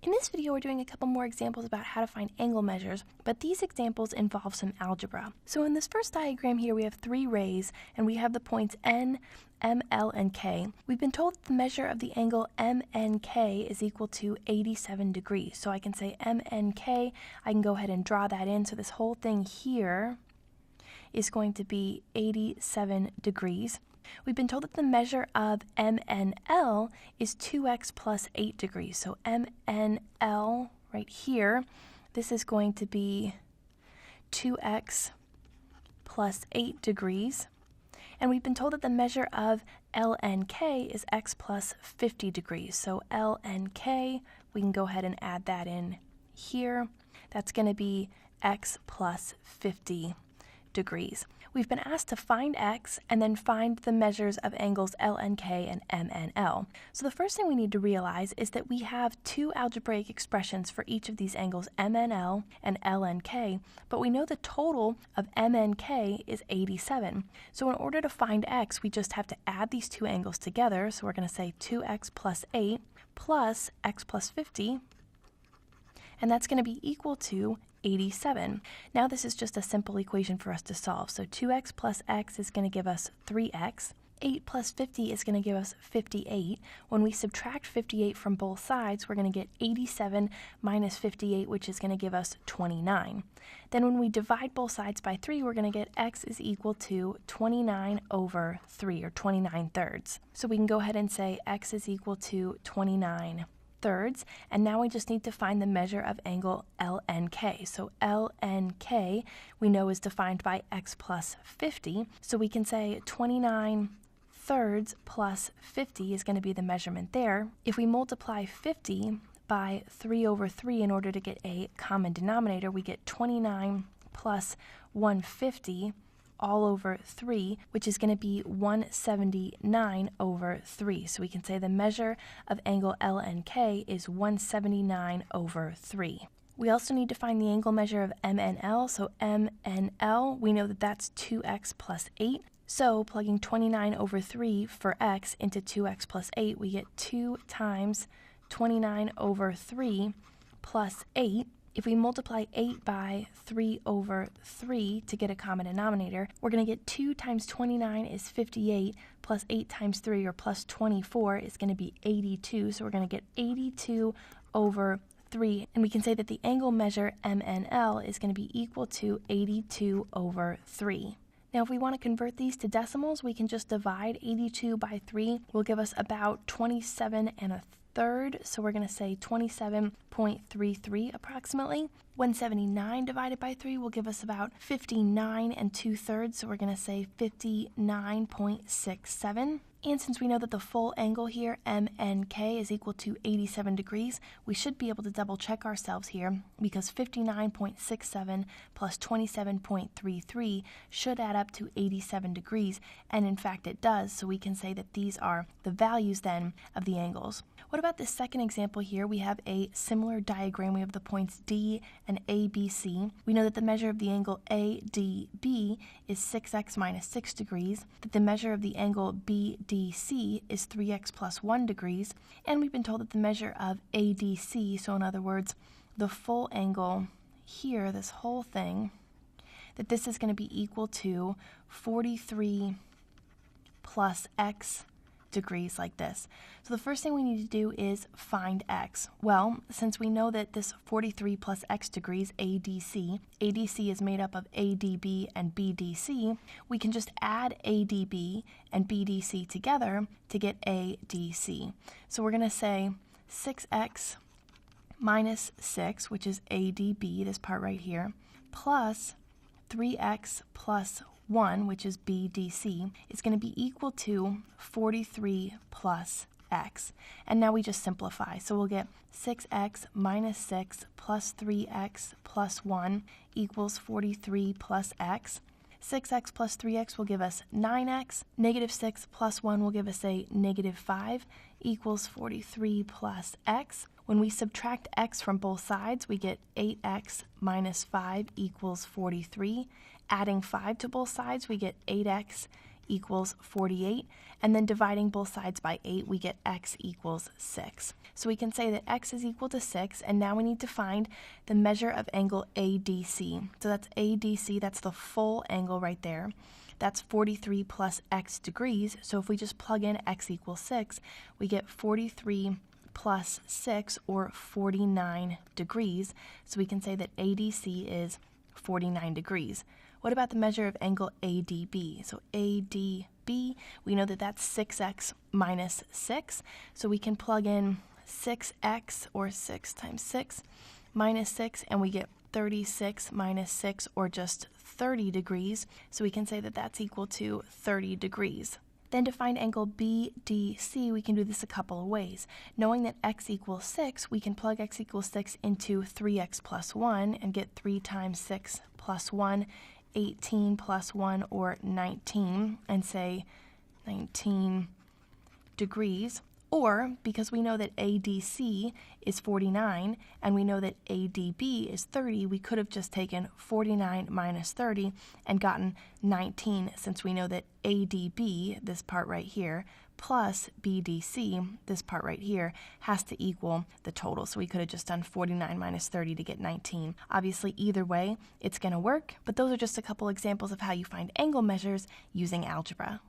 In this video, we're doing a couple more examples about how to find angle measures, but these examples involve some algebra. So in this first diagram here, we have three rays, and we have the points N, M, L, and K. We've been told that the measure of the angle MNK is equal to 87 degrees. So I can say MNK, I can go ahead and draw that in. So this whole thing here is going to be 87 degrees. We've been told that the measure of MNL is 2x plus 8 degrees. So MNL right here, this is going to be 2x plus 8 degrees. And we've been told that the measure of LNK is x plus 50 degrees. So LNK, we can go ahead and add that in here. That's going to be x plus 50 degrees. We've been asked to find x and then find the measures of angles LNK and MNL. So the first thing we need to realize is that we have two algebraic expressions for each of these angles, MNL and LNK, but we know the total of MNK is 87. So in order to find x, we just have to add these two angles together. So we're going to say 2x plus 8 plus x plus 50, and that's going to be equal to 87. Now this is just a simple equation for us to solve. So 2x plus x is going to give us 3x. 8 plus 50 is going to give us 58. When we subtract 58 from both sides, we're going to get 87 minus 58, which is going to give us 29. Then when we divide both sides by 3, we're going to get x is equal to 29 over 3, or 29 thirds. So we can go ahead and say x is equal to 29 thirds, and now we just need to find the measure of angle LNK. So LNK we know is defined by x plus 50, so we can say 29 thirds plus 50 is going to be the measurement there. If we multiply 50 by 3 over 3 in order to get a common denominator, we get 29 plus 150 all over 3, which is going to be 179 over 3. So we can say the measure of angle LNK is 179 over 3. We also need to find the angle measure of MNL. So MNL, we know that that's 2x plus 8. So plugging 29 over 3 for x into 2x plus 8, we get 2 times 29 over 3 plus 8. If we multiply 8 by 3 over 3 to get a common denominator, we're going to get 2 times 29 is 58, plus 8 times 3, or plus 24, is going to be 82. So we're going to get 82 over 3. And we can say that the angle measure MNL is going to be equal to 82 over 3. Now, if we want to convert these to decimals, we can just divide 82 by 3. Will give us about 27 and a third, so we're going to say 27.33 approximately. 179 divided by 3 will give us about 59 and 2/3, so we're going to say 59.67. And since we know that the full angle here, MNK, is equal to 87 degrees, we should be able to double check ourselves here, because 59.67 plus 27.33 should add up to 87 degrees, and in fact it does, so we can say that these are the values then of the angles. What about this second example here? We have a similar diagram. We have the points D and ABC. We know that the measure of the angle ADB is 6x minus 6 degrees, that the measure of the angle BDC is 3x plus 1 degrees, and we've been told that the measure of ADC, so in other words, the full angle here, this whole thing, that this is going to be equal to 43 plus x degrees, like this. So the first thing we need to do is find x. Well, since we know that this 43 plus x degrees, ADC is made up of ADB and BDC, we can just add ADB and BDC together to get ADC. So we're going to say 6x minus 6, which is ADB, this part right here, plus 3x plus 1, which is BDC, is going to be equal to 43 plus x. And now we just simplify. So we'll get 6x minus 6 plus 3x plus 1 equals 43 plus x. 6x plus 3x will give us 9x. Negative 6 plus 1 will give us a negative 5 equals 43 plus x. When we subtract x from both sides, we get 8x minus 5 equals 43. Adding 5 to both sides, we get 8x equals 48, and then dividing both sides by 8, we get x equals 6. So we can say that x is equal to 6, and now we need to find the measure of angle ADC. So that's ADC, that's the full angle right there. That's 43 plus x degrees, so if we just plug in x equals 6, we get 43 plus 6, or 49 degrees. So we can say that ADC is 49 degrees. What about the measure of angle ADB? So ADB, we know that that's 6x minus 6, so we can plug in 6x, or 6 times 6, minus 6, and we get 36 minus 6, or just 30 degrees. So we can say that that's equal to 30 degrees. Then to find angle BDC, we can do this a couple of ways. Knowing that x equals 6, we can plug x equals 6 into 3x plus 1 and get 3 times 6 plus 1, 18 plus 1, or 19, and say 19 degrees. Or, because we know that ADC is 49 and we know that ADB is 30, we could have just taken 49 minus 30 and gotten 19, since we know that ADB, this part right here, plus BDC, this part right here, has to equal the total. So we could have just done 49 minus 30 to get 19. Obviously, either way, it's going to work, but those are just a couple examples of how you find angle measures using algebra.